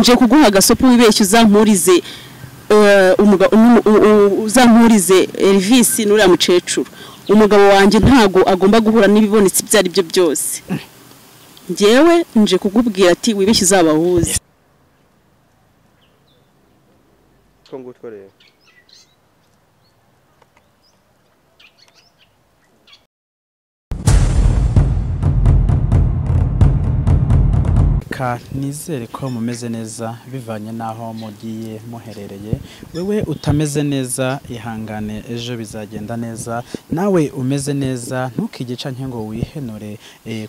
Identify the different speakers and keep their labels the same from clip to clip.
Speaker 1: nje kuguha gasopo wibeshye uzampurize uzampurize Elvis nuriya mucecuru umugabo wanjye ntago agomba guhura n'ibibonetse byari byo byose ngewe nje kugubwira ati wibeshye uzabahuze
Speaker 2: ko ngutkoreye
Speaker 3: nizere ko mumeze neza bivanye naho mugiye muherereye wewe utameze neza ihangane ejo bizagenda neza nawe umeze neza ntukigica ngo wihenure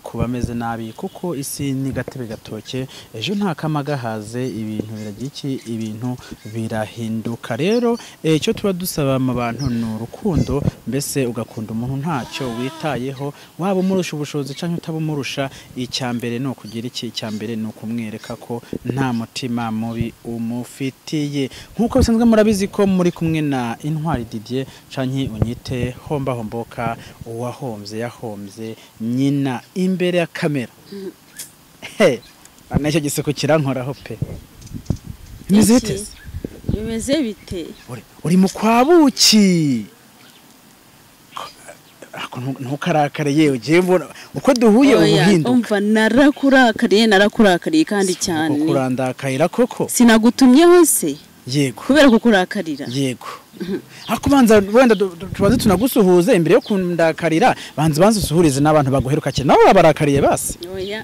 Speaker 3: kuba ameze nabi kuko isi ni gatebe gatoke ejo nta kamagahaze ibintu biragiki ibintu birahinduka rero icyo tuba dusaba mu bantu ni urukundo mbese ugakunda umuntu ntacyo witayeho waba umurusha ubushobozi cyangwa utabumurusha icyambere no kugira iki icyambere no kumwereka ko nta mutima mubi umufitiye nkuko bisanzwe murabizi ko muri kumwe na Intwari Didier canke unyite homba homboka uwahomze yahomze nyina imbere ya kamera anacyo giseko kirankoraho pe
Speaker 1: bimeze bite
Speaker 3: uri mu kwabuki ntukarakare yewe jembo uko duhuye ubuhinduka
Speaker 1: umva narakurakariye kandi cyane
Speaker 3: kurandakayira koko
Speaker 1: sinagutumyeho se
Speaker 3: yego
Speaker 1: kubera kukurakarira
Speaker 3: yego akubanza wenda tubaze tunagusuhuze imbere yo kundakarira banze usuhurize n'abantu baguheruka cyane nabo babarakariye basi
Speaker 1: oya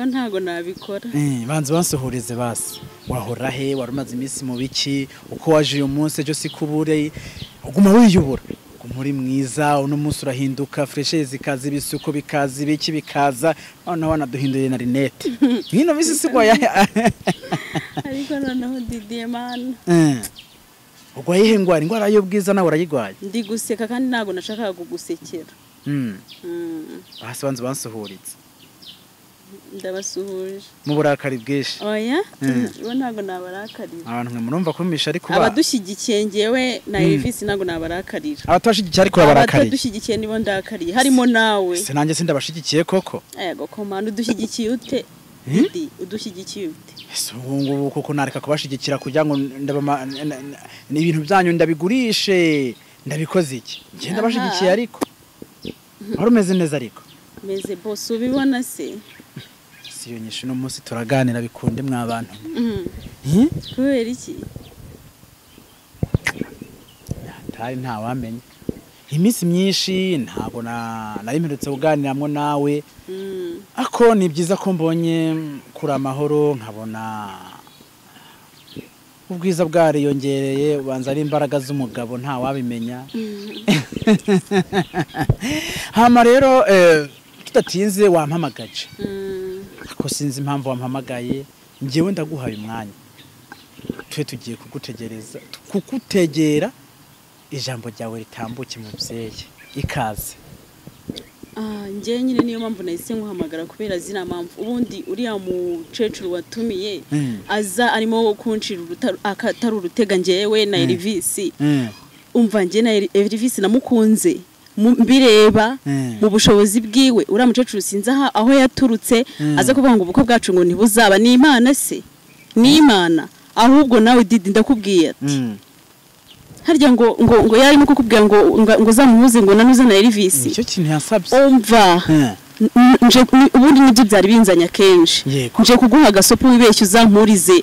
Speaker 1: ntago nabikora
Speaker 3: banze bansuhurize basi wahora he warumaze iminsi mu biki uko waje uyu munsi ejo sikubure uguma wiyubura muri mwiza uno munsi urahinduka freshe zikaza ibisuko bikaza ibiki bikaza none wanaduhinduye na Rinette nkino bisi sigwa ya
Speaker 1: ariko noneho Didier man
Speaker 3: ubwo yihengwara ingwara yo bwiza nawe urayigwaye
Speaker 1: ndi guseka kandi ntago nashakaga kugusekera
Speaker 3: basi banze bansuhuritse
Speaker 1: ndabasuhuje
Speaker 3: mu burakari bwinshi
Speaker 1: oya bo ntago nabarakarira
Speaker 3: abantu mwe murumva kumisha ariko
Speaker 1: abadushyigikiye ngewe na Elvis ntago nabarakarira
Speaker 3: abatashyigikiye ariko babarakariye
Speaker 1: abadushyigikiye nibo ndakariye harimo nawe
Speaker 3: se nanjye sindabashigikiye koko
Speaker 1: yego komanda udushyigikiye ute Didi udushyigikiye ute
Speaker 3: ese ngubu kuko nareka kubashigikira kugira ngo ni ibintu byanyu ndabigurishe ndabikoze iki ngenda bashigikiye ariko warumeze neza ariko
Speaker 1: meze boss ubibona se
Speaker 3: siyo nyisho no munsi turaganira bikunde mwabantu
Speaker 1: kubera iki
Speaker 3: atari nta wamenye iminsi myinshi ntago narimperutse kuganiramwo nawe ako ni byiza ko mbonye kuri amahoro nkabona ubwiza bwariyongereye ubanza ari imbaraga z'umugabo nta wabimenya hama rero tudatinze wampamagaje ako sinzi impamvu wampamagaye ngewe ndaguhaye umwanya twe tugiye kugutegera ijambo ryawe ritambuke mu byeyi ikaze
Speaker 1: njye nyine niyo mpamvu nahise nkuhamagara kubera zina mpamvu ubundi uriya mucecuru watumiye aza arimo kunshira akatari urutega ngewe na Elvis umva njye na Elvis namukunze mbireba mu bushobozi bwiwe uriya mucecuru sinzi aho yaturutse aza kuvuga ngo ubukwe bwacu ngo ntibuzaba ni Imana se ni Imana ahubwo nawe Didi ndakubwiye ati harya ngo yarimo kukubwira ngo zamuhuze ngo nanuze na Elvis
Speaker 3: icyo kintu yasabye
Speaker 1: umva nje ubundi nibyo byari binzanya kenshi nje kuguha gasopo wibeshye uzampurize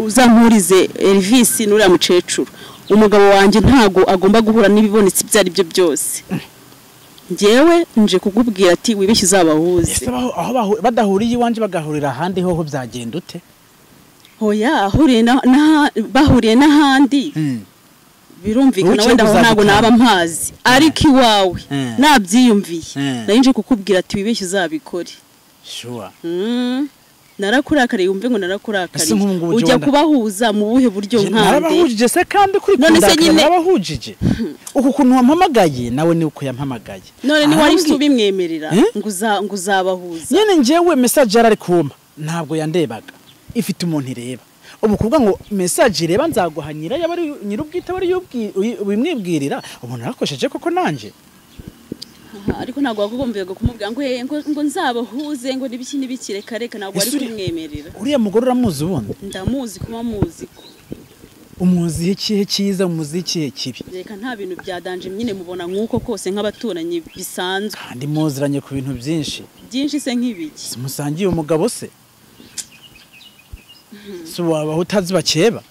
Speaker 1: uzampurize Elvis nuriya mucecuru umugabo wanjye ntago agomba guhura n'ibibonetse byari byo byose ngewe nje kugubwira ati wibeshye uzabahuze
Speaker 3: aho badahuriye iwanje bagahurira ahandi hoho byagenda ute
Speaker 1: hoya bahuriye n'ahandi birumvikana wenda aho ntago naba mpazi ariko iwawe nabyiyumviye nari nje kukubwira ati wibeshye uzabikore
Speaker 3: sure
Speaker 1: narakurakariye umve ngo narakurakariye ujya kubahuza mu buhe buryo nkande
Speaker 3: narabahujije se kandi kuri narabahujije uku kuntu wampamagaye nawe ni uko yampamagaye
Speaker 1: none ni wari subimwemerera ngo uzabahuza
Speaker 3: nyene njewe message yarari kumpa ntabwo yandebaga ifite umuntu ireba ubu kuvuga ngo message ireba nzaguhanyira yabari nyirubwita bari ubimwibwirira umuntu nakosheje koko nanje
Speaker 1: ariko ntabwo wagombye kumubwira ngo nzabahuze ngo nibiki reka ntabwo ari kumwemerera.
Speaker 3: Uriya mugore uramuzi ubundi?
Speaker 1: Ndamuzi kuma muzi ko.
Speaker 3: Umuzi ikihe cyiza, umuzi ikihe kibi?
Speaker 1: Reka nta bintu byadanje nyine mubona nk'uko kose nk'abaturanyi bisanzwe.
Speaker 3: Kandi muziranye ku bintu byinshi.
Speaker 1: Byinshi se nk'ibiki?
Speaker 3: Musangiye umugabo se? So waba utazi bakeba?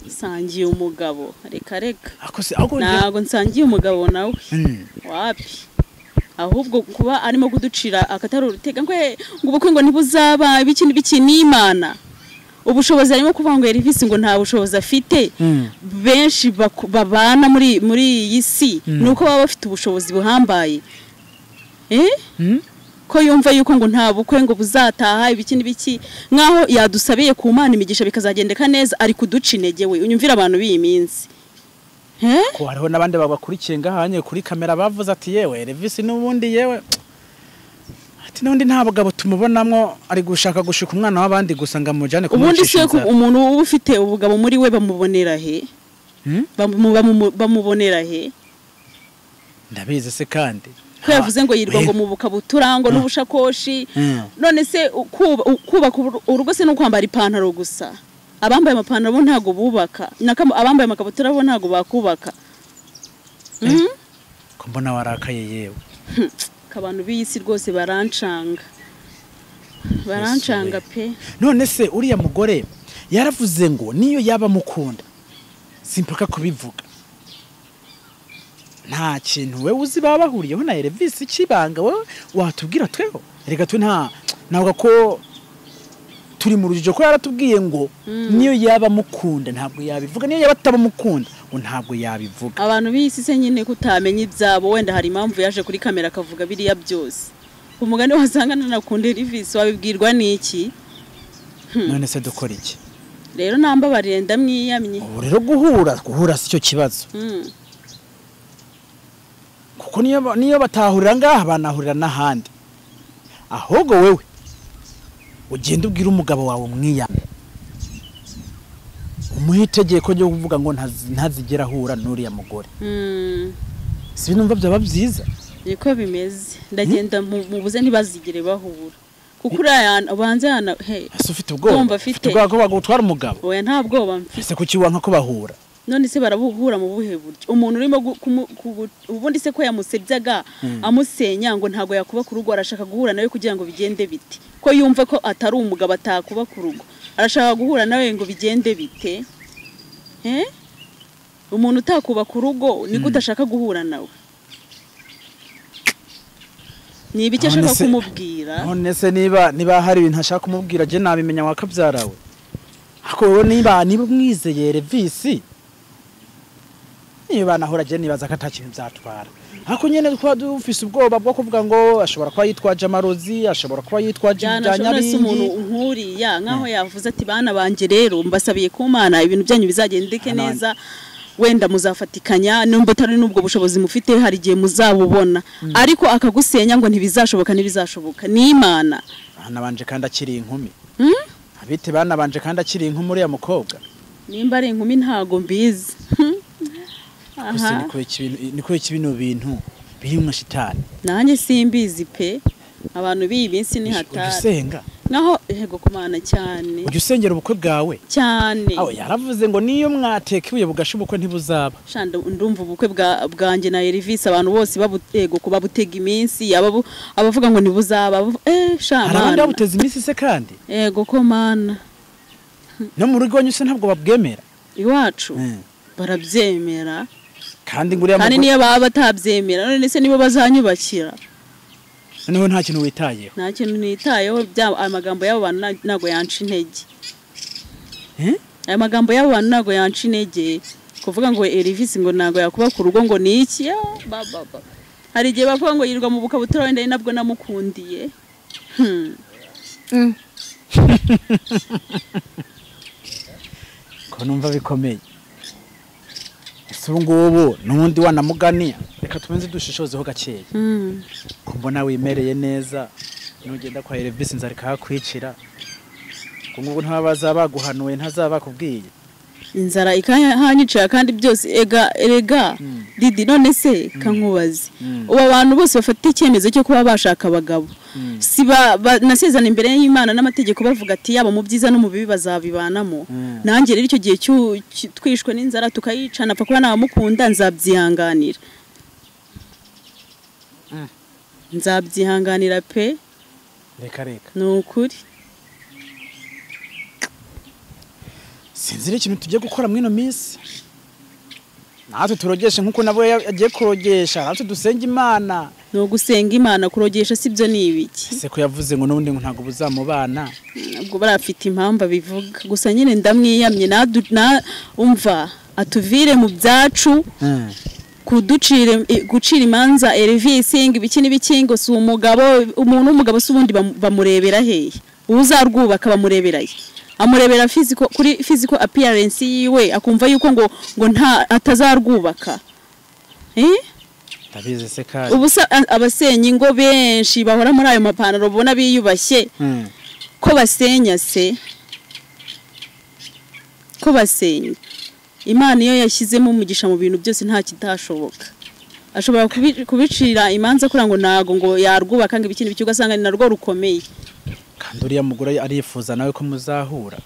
Speaker 1: Sangiye umugabo reka
Speaker 3: akose
Speaker 1: ntago nsangiye umugabo nawe wapi ahubwo kuba arimo kuducira akatari urutega ngo ubukwe ngo ntibuzaba ibiki n'Imana ubushobozi arimo kuvuga ngo Elvis ngo nta bushobozi afite benshi babana muri iyi si nuko baba bafite ubushobozi buhambaye ko yumva yuko ngo nta bukwe ngo buzataha ibiki nkaho yadusabiye ku Mana imigisha bikazagendeka neza ari kuduca intege we unyumvira abantu biyi minsi
Speaker 3: ko hariho nabandi babakurikiye ngahanye kuri kamera bavuze ati yewe Elvis n'ubundi yewe ati n'undi nta bagabo tumubonamwo ari gushaka gushika umwana w'abandi gusa ngamujane
Speaker 1: ubundi se umuntu uba ufite ubugabo muri we bamubonera he bamubonera he
Speaker 3: ndabizi se kandi
Speaker 1: ko yavuze ngo yirwa ngo mu bukabutura ngo n'ubushakoshi none se kubaka urugo se no kwambara ipantaro gusa abambaye amapantaro bo ntago bubaka abambaye amakabutura bo ntago bakubaka
Speaker 3: ko mbona warakaye yewe
Speaker 1: kabantu b'isi rwose barancanga pe
Speaker 3: none se uriya mugore yaravuze ngo niyo yaba mukunda simpaka kubivuga nta kintu we uzi babahuriyeho na Elvis kibanga we watubwira tweho rega twe ntabwo ko turi mu rujijo ko yaratubwiye ngo niyo yaba mukunda ntabwo yabivuga niyo yaba atabamukunda ngo ntabwo yabivuga
Speaker 1: abantu bisi se nyine kutamenya ibyabo wenda hari impamvu yaje kuri kamera akavuga biriya byose umugani wasanga nanakunda Elvis wabibwirwa niki
Speaker 3: none se dukora iki
Speaker 1: rero nambabarire ndamwiyamye
Speaker 3: ubu rero guhura si cyo kibazo kuko niyo batahurira ngaha banahurira n'ahandi ahubwo wewe ugenda ubwira umugabo wawe umwiyame umuhitegeko ryo kuvuga ngo ntazigera ahura n'uriya mugore si numva byaba byiza
Speaker 1: niko bimeze ndagenda mubuze ntibazigere bahura kuko urayana ubanze yana
Speaker 3: ese ufite ubwoba ko bagutwara umugabo
Speaker 1: oya nta bwoba mfite
Speaker 3: ese kuki wanka ko bahura
Speaker 1: none se barabuhura mu buhe buryo umuntu urimo ubundi se ko yamusebyaga amusenya ngo ntago yakuba ku rugo arashaka guhura nawe kugira ngo bigende bite ko yumva ko atari umugabo atakuba ku rugo arashaka guhura nawe ngo bigende bite umuntu utakuba ku rugo ni gute ashaka guhura nawe ni ibiki ashaka kumubwira
Speaker 3: none se niba hari ibintu ashaka kumubwira je nabimenya wakabyarawe ako wowe niba mwizeye Elvis niba nahora je nibaza ko atakintu byatwara ako nyene twa dufise ubwoba bwo kuvuga ngo ashobora kuba yitwaje amarozi ashobora kuba yitwaje ibyanyabindi
Speaker 1: umuntu nkuriya nkaho yavuze ati bana banje rero mbasabiye ku Mana ibintu byanyu bizagendeke neza wenda muzafatikanya numba atari nubwo bushobozi mufite hari gihe muzabubona ariko akagusenya ngo ntibizashoboka ni Imana
Speaker 3: bana banje kandi akiri inkumi abite bana banje kandi akiri inkumi uriya mukobwa
Speaker 1: nimba ari inkumi ntago mbizi
Speaker 3: aha niko ikibino bintu biri mu shitani
Speaker 1: nanjye simbizi pe abantu biyi binsi ni hatari
Speaker 3: usenga
Speaker 1: naho yego kumana cyane
Speaker 3: ujye usengera ubukwe bwawe
Speaker 1: cyane
Speaker 3: aho yaravuze ngo niyo mwatekiwe bugashibuko ntibuzaba
Speaker 1: shanda ndumva ubukwe bwanjye na Elvis abantu bose babutego kubabutega iminsi abavuga ngo ntibuzaba shamana
Speaker 3: arabandi babuteza iminsi se kandi
Speaker 1: yego ko mana
Speaker 3: no mu rugo nyuse ntabwo babwemera
Speaker 1: iwacu barabyemera
Speaker 3: kandi nguriya
Speaker 1: kandi niyo baba batabyemera none se nibo bazanyubakira
Speaker 3: niho nta kintu witayeho
Speaker 1: nta kintu nitayeho amagambo y'abo bantu nago yanca intege aya magambo y'abo bantu nago yanca intege kuvuga ngo Elvis ngo nago yakuba ku rugo ngo ni iki hari igihe bavuga ngo yirwa mu bukabutura wenda nabwo namukundiye
Speaker 3: ko numva bikomeye ngubu n'ubundi wanamugani reka tumenze dushishozeho gakeya ko mbona wimereye neza nugenda kwa Elvis nzarika hakwicira ngo ngubu ntabaza baguhanuye ntazaba bakubwiye
Speaker 1: inzara ikahanyicira kandi byose erega Didi none se kankubaze ubu abantu bose bafata icyemezo cyo kuba bashaka abagabo si nasezana imbere y'Imana n'amategeko bavuga ati yaba mu byiza no mu bibi bazabibanamo nanjye rero icyo gihe twishwe n'inzara tukayicana apfa kuba nabamukunda nzabyihanganira nzabyihanganira pe
Speaker 3: reka
Speaker 1: ni ukuri
Speaker 3: sinzira ikintu tugiye gukora mwino minsi natwe turogeshe nkuko nabo yagiye kurogesha natwe dusenga Imana
Speaker 1: no gusenga Imana kurogesha sibyo ni ibiki
Speaker 3: se ko yavuze ngo nubundi ngo ntago buzamubana
Speaker 1: ubwo barafite impamba bivuga gusa nyine ndamwiyamye na umva atuvire mu byacu gucira imanza Elvising ibiki n'ibikingo si umugabo umuntu w'umugabo si ubundi bamurebera hehe uzarwubaka bamureberaye amurebera kuri physical appearance yiwe akumva yuko ngo nta atazarwubaka
Speaker 3: tabize se kandi
Speaker 1: ubusa abasenyi ngo benshi bahora muri ayo mapantaro bona biyubashye ko basenya se ko basenya Imana iyo yashyizemo umugisha mu bintu byose nta kitashoboka ashobora kubicira imanza kuri ngo nago ngo yarwubaka ngo ibikindi bicyuga sanga ni narwo rukomeye
Speaker 3: kandi uriya mugore arifuza nawe ko muzahura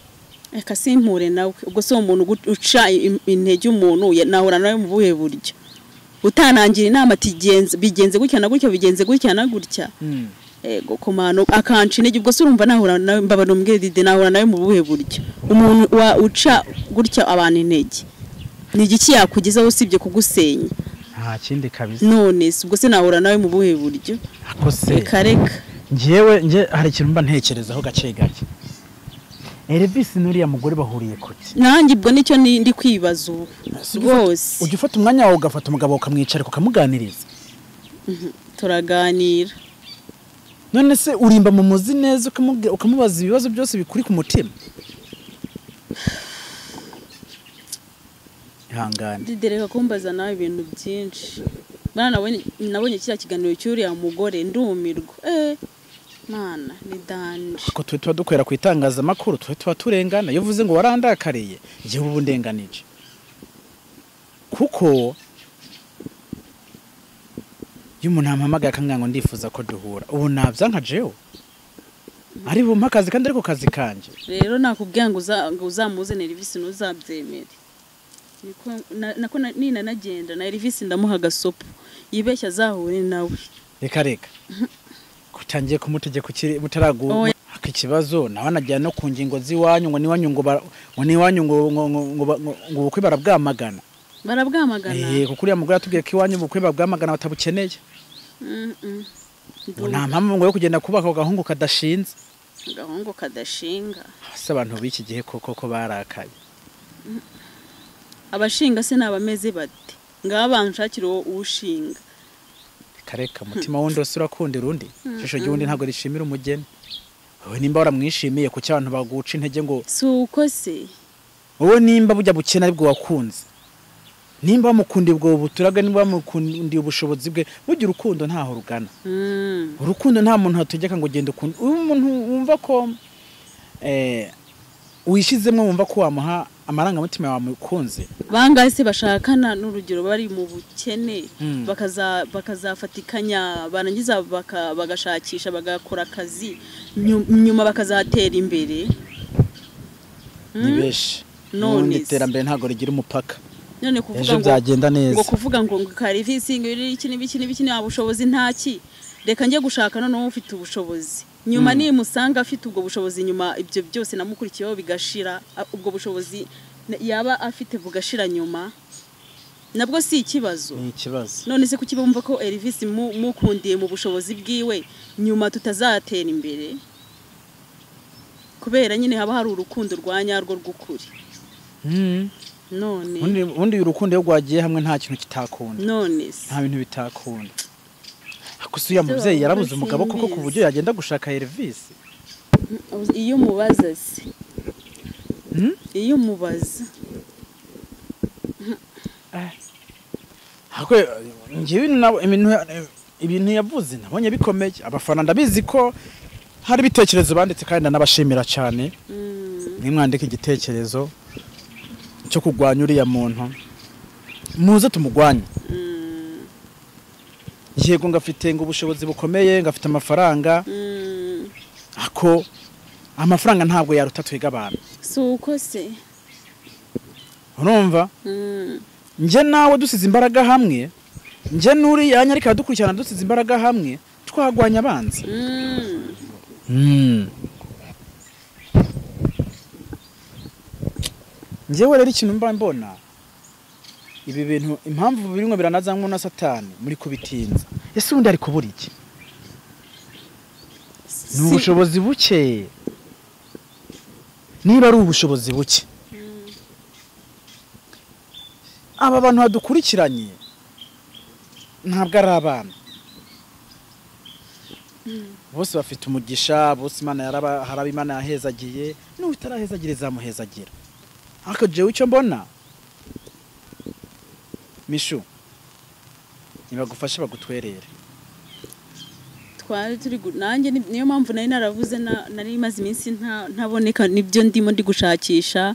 Speaker 1: eka simpure nawe ubwo se umuntu uca intege umuntu nahura nawe mu buhe buryo utanangira inama bigenze gutya na gutya bigenze gutya na gutya ego komano akanci intege ubwo se urumva nahura nawe mbabano mbwire Didi nahura nawe mu buhe buryo umuntu uca gutya abantu intege ni igiki yakugezaho usibye kugusenya
Speaker 3: nta kindi kabisa
Speaker 1: none ubwo se nahura nawe mu buhe buryo
Speaker 3: akose
Speaker 1: reka
Speaker 3: nje hari ikintu mba ntekerezaho gace gake Elvis n'uriya mugore bahuriye kuti
Speaker 1: nanjye ubwo nicyo ndi kwibaza rwose
Speaker 3: ujya ufata umwanya wawe ugafata umugabo ukamwicara ukamuganiriza
Speaker 1: turaganira
Speaker 3: none se urimba mu muzi neza ukamubaza ibibazo byose bikuri ku mutima ihangane
Speaker 1: Didereka kumbaza nawe ibintu byinshi bana nabonye kiriya kiganiro cy'uriya mugore ndumirwa mana ni danje
Speaker 3: ko tuba dukwera ku itangazamakuru tuba turengana iyo uvuze ngo warandakariye igihe ubu ndenganije kuko iyo umuntu ampamagaye akambwira ngo ndifuza ko duhura ubu nabya nka jewe ari bumpa akazi kandi ariko kazi kanje
Speaker 1: rero nakubwira ngo uzamuzane Elvis ntuzabyemere nako nina nagenda na Elvis ndamuha gasopo yibeshya zahure nawe
Speaker 3: reka kutangiye kumutegeka ukiri mutaragu ikibazo nawe anajyana no ku ngingo z'iwanyu ngo niwanyu ngo ubukwe barabwamagana kuko uriya mugore atubwiye ko iwanyu ubukwe babwamagana batabukeneye nta mpamvu ngo yo kugenda kubaka agahungu kadashinze se abantu b'iki gihe koko barakaye
Speaker 1: abashinga se nabameze bate ngaba banshakira uwushinga
Speaker 3: kareka mutima wundi wose urakundira undi shisho ry'undi ntabwo rishimira umugeni wowe nimba waramwishimiye ku cy'abantu baguca intege ngo
Speaker 1: si uko se
Speaker 3: wowe nimba bujya bukena aribwo wakunze nimba wamukundiye ubwo buturaga nimba wamukundiye ubushobozi bwe bugira urukundo ntaho rugana urukundo nta muntu hategeka ngo genda ukunda umuntu wumva ko wishizemo wumva ko wamuha amarangamutima yawe mukunze
Speaker 1: bangahe se bashakana n'urugero bari mu bukene bakazafatikanya barangiza bagashakisha bagakora akazi nyuma bakazatera imbere
Speaker 3: ni benshi none iterambere ntago rigira umupaka
Speaker 1: none kuvuga
Speaker 3: ngo byagenda neza
Speaker 1: ngo kuvuga ngo Elvising iki n'ibiki nta bushobozi ntaki reka njye gushaka none ufite ubushobozi nyuma ni musanga afite ubwo bushobozi nyuma ibyo byose namukurikiyeho bigashira ubwo bushobozi yaba afite bugashira nyuma nabwo si ikibazo none se kuki bumva ko Elvis mukundiye mu bushobozi bwiwe nyuma tutazatera imbere kubera nyine haba hari urukundo rwa nyarwo rw'ukuri none
Speaker 3: undi urukundo yo gwagiye hamwe nta kintu kitakunda
Speaker 1: none
Speaker 3: nta bintu bitakunda akusuya muvyeyi yarabuze umugabo koko ku buryo yagenda gushaka Elvis
Speaker 1: iyo mubaza se iyo mubaza
Speaker 3: hakwe ngiye ibintu yavuze nabonye bikomeye abafana ndabizi ko hari bitekerezo banditse kandi nabashimira cyane nimwandika igitekerezo cyo kugwanya uriya muntu muze tumugwanye yego ngafite ngo ubushobozi bukomeye ngafite amafaranga ako amafaranga ntabwo yaruta twiga abantu
Speaker 1: suko se
Speaker 3: urumva nje nawe dusize imbaraga hamwe nje nuri yanyarika dukurikirana dusize imbaraga hamwe twagwanya abanzi njewe rero ikintu mba mbona ibi bintu impamvu birimwe biranazanwa na Satani muri kubitinza ese undi ari kubura iki ni ubushobozi buke niba ari ubushobozi buke aba bantu badukurikiranye ntabwo ari abana bose bafite umugisha bose Imana haraba Imana yahezagiye n'utarahezagire zamuhezagira ariko jewe icyo mbona Mishu nibagufashe bagutwerere
Speaker 1: twari turi nanjye niyo mpamvu nari naravuze nari maze iminsi ntaboneka nibyo ndimo ndi gushakisha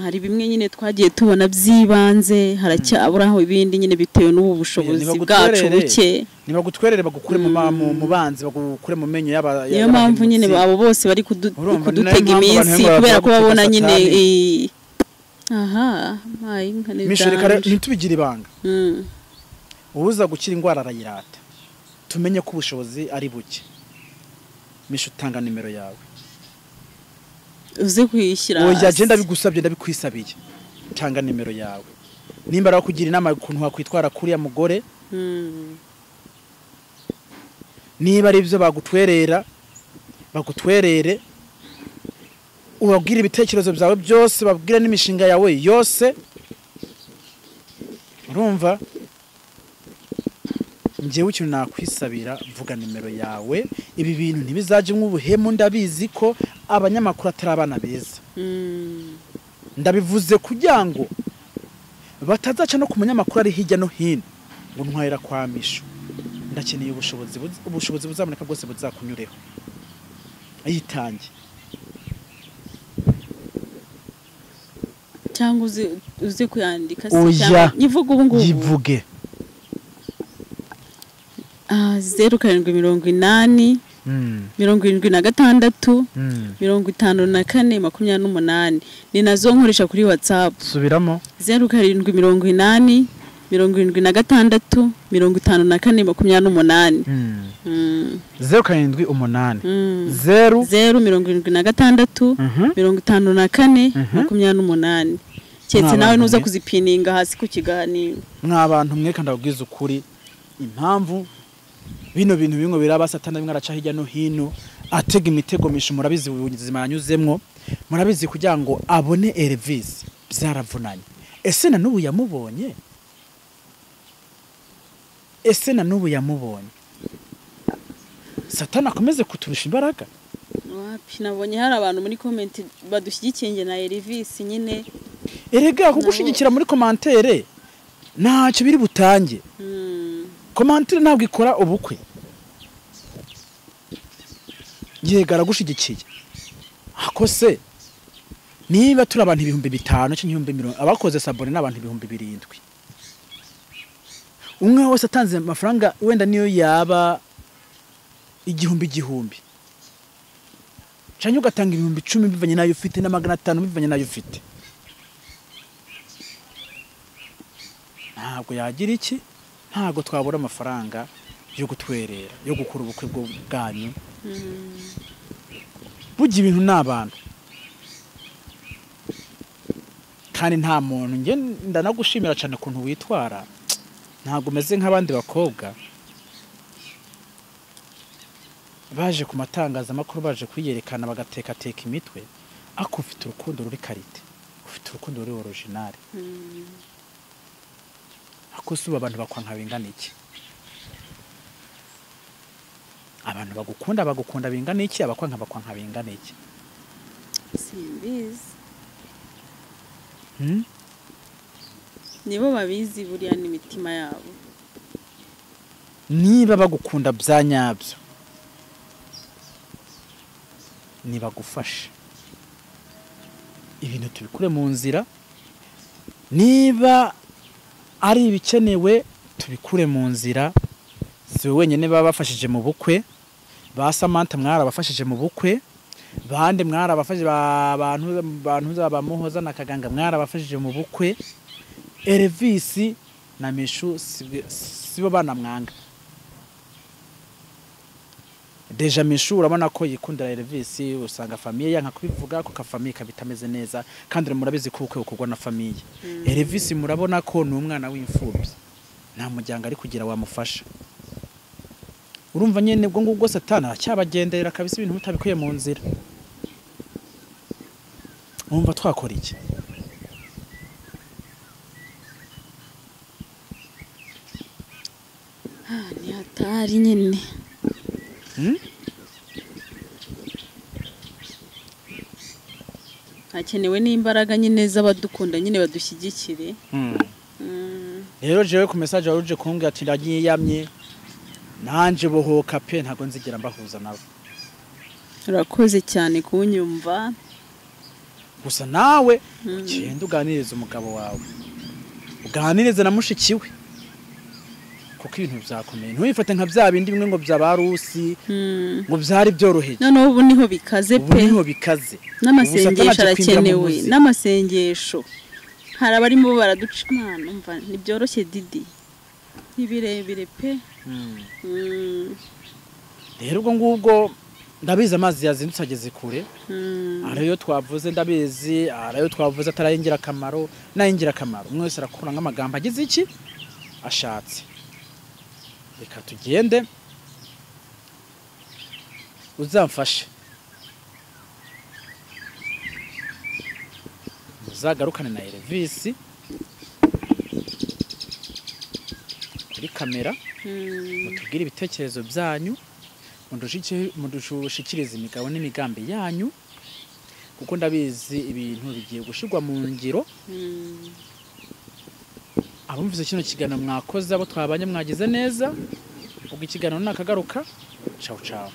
Speaker 1: hari bimwe nyine twagiye tubona byibanze haracyaburaho ibindi nyine bitewe n'ubu bushobozi bwacu buke
Speaker 3: nibagutwerere bagukure mu banzi bagukure mu menyo yaba
Speaker 1: niyo mpamvu nyine abo bose bari kudutega iminsi kubera ko babona nyine aha mayi nkane
Speaker 3: mishirikare ntitubigire ibanga ubuza gukira indwara arayirata tumenye ko ubushobozi ari buke mishu utanga nimero yawe
Speaker 1: uze kuyishyira
Speaker 3: oya agenda bigusabye ndabikwisabiye tanga nimero yawe nimba ara kugira inama ukuntu wakwitwara kuri ya mugore niba ari byo bagutwerere ubabwire ibitekerezo byawe byose babwire n'imishinga yawe yose urumva ngewe ikintu nakwisabira vuga nimero yawe ibi bintu ntibizaje nk'ubuhemu ndabizi ko abanyamakuru atari abana beza ndabivuze kugira ngo batazaca no ku munyamakuru ari hirya no hino ngo ntwahera kwa Mishu ndakeneye ubushobozi buzaboneka bwose buzakunyureho ayitange
Speaker 1: cyangwa uze kuyandika se cyangwa yivuga ubu ngubu
Speaker 3: yivuge
Speaker 1: 0780 76 54 28 ni nazo nkoresha kuri WhatsApp
Speaker 3: subiramo
Speaker 1: 0780 76 54 28
Speaker 3: 078 0
Speaker 1: 076 54 28 cyetse nawe nuza kuzipininga hasi ku kiganiro
Speaker 3: mw'abantu mweka ndabwiza ukuri impamvu bino bintu bimwe biraba Satani bimwe araca hirya no hino atega imitego Mishu murabizi ubuzima yanyuzemwo murabizi kugira ngo abone Elvis byaravunanye ese na nubu yamubonye Satani akomeze kuturusha imbaraga
Speaker 1: wapi nabonye hari abantu muri comment badushyigikiye na Elvis nyine
Speaker 3: erega kugushigikira muri commentaire ntacyo biri butange commentaire ntabwo ikora ubukwe yegara gushigikiye akose niba turi abantu 5,000 cyangwa 10,000 abakoze sabone n'abantu 7,000 umwe wese atanze amafaranga wenda niyo yaba 1,000 cyangwa ugatanga 10,000 bivanye nayo ufite na 500 bivanye nayo ufite ntabwo yagira iki ntabwo twabura amafaranga yo gutwerera yo gukora ubukwe bwanyu bugira ibintu n'abantu kandi nta muntu nge ndanagushimira cyane kuntu witwara ntabwo umeze nk'abandi bakobwa baje ku matangazamakuru baje kwiyerekana bagateka imitwe ako ufite urukundo ruri karite ufite urukundo ruri original ako suba abantu bakwanka bingana iki abantu bagukunda bingana iki abakwanka bingana iki
Speaker 1: simbizi nibo babizi buriya n'imitima yabo
Speaker 3: niba bagukunda byanyabyo nibagufashe ibintu tubikure mu nzira niba ari ibikenewe tubikure mu nzira. Si wenyine baba bafashije mu bukwe, ba Samantha mwarabafashije mu bukwe, bande mwarabafashije abantu bamuhoza na Kaganga mwarabafashije mu bukwe. Elvis na Mishu sibo bana mwanga. Deja Mishu urabona ko yikundira Elvis, usanga famille yanka kubivuga ko famille kabitameze neza, kandi murabizi ko ukwe ukugwa na famille. Elvis murabona ko ni umwana w'imfubyi, nta muryango ari kugira wamufasha. Urumva nyene bwo ngubwo Satana cyabagendera kabisa ibintu mutabikuye mu nzira. Umva twakora iki?
Speaker 1: Ni hatari nyine. Hakenewe n'imbaraga nyine z'abadukunda nyine badushyigikire.
Speaker 3: Rero jewe ku message waruje kumbwira ati ndagiyamye nanje bohoka pe ntago nzigira mbahuza nawe.
Speaker 1: Urakoze cyane kunyumva.
Speaker 3: Gusa nawe genda uganiriza umugabo wawe, uganirize na mushikiwe, kuko ibintu byakomeye. Ntuyifate nka bya bindi bimwe ngo byabarusi ngo byari byoroheje.
Speaker 1: None ubu niho bikaze pe.
Speaker 3: Ubu niho bikaze.
Speaker 1: N'amasengesho arakenewe, n'amasengesho. Hari abarimo baraduca imana, umva ntibyoroshye Didi. Nibirebire pe.
Speaker 3: Rero ubwo ngubwo ndabizi amazi yazindutse ageze kure. Arayo twavuze ndabizi, arayo twavuze atarayingira akamaro, nayingira akamaro. Umwe wese arakura nk'amagambo agize iki ashatse. Reka tugende uzamfashe, uzagarukane na Elvis kuri kamera, mutubwire ibitekerezo byanyu, mudushikirize imigabo n'imigambi yanyu, kuko ndabizi ibintu bigiye gushirwa mu ngiro. Abumvise kino kiganiro mwakoze, abo twabanye mwagize neza. Ubwo ikiganiro nakagaruka. Ciao ciao.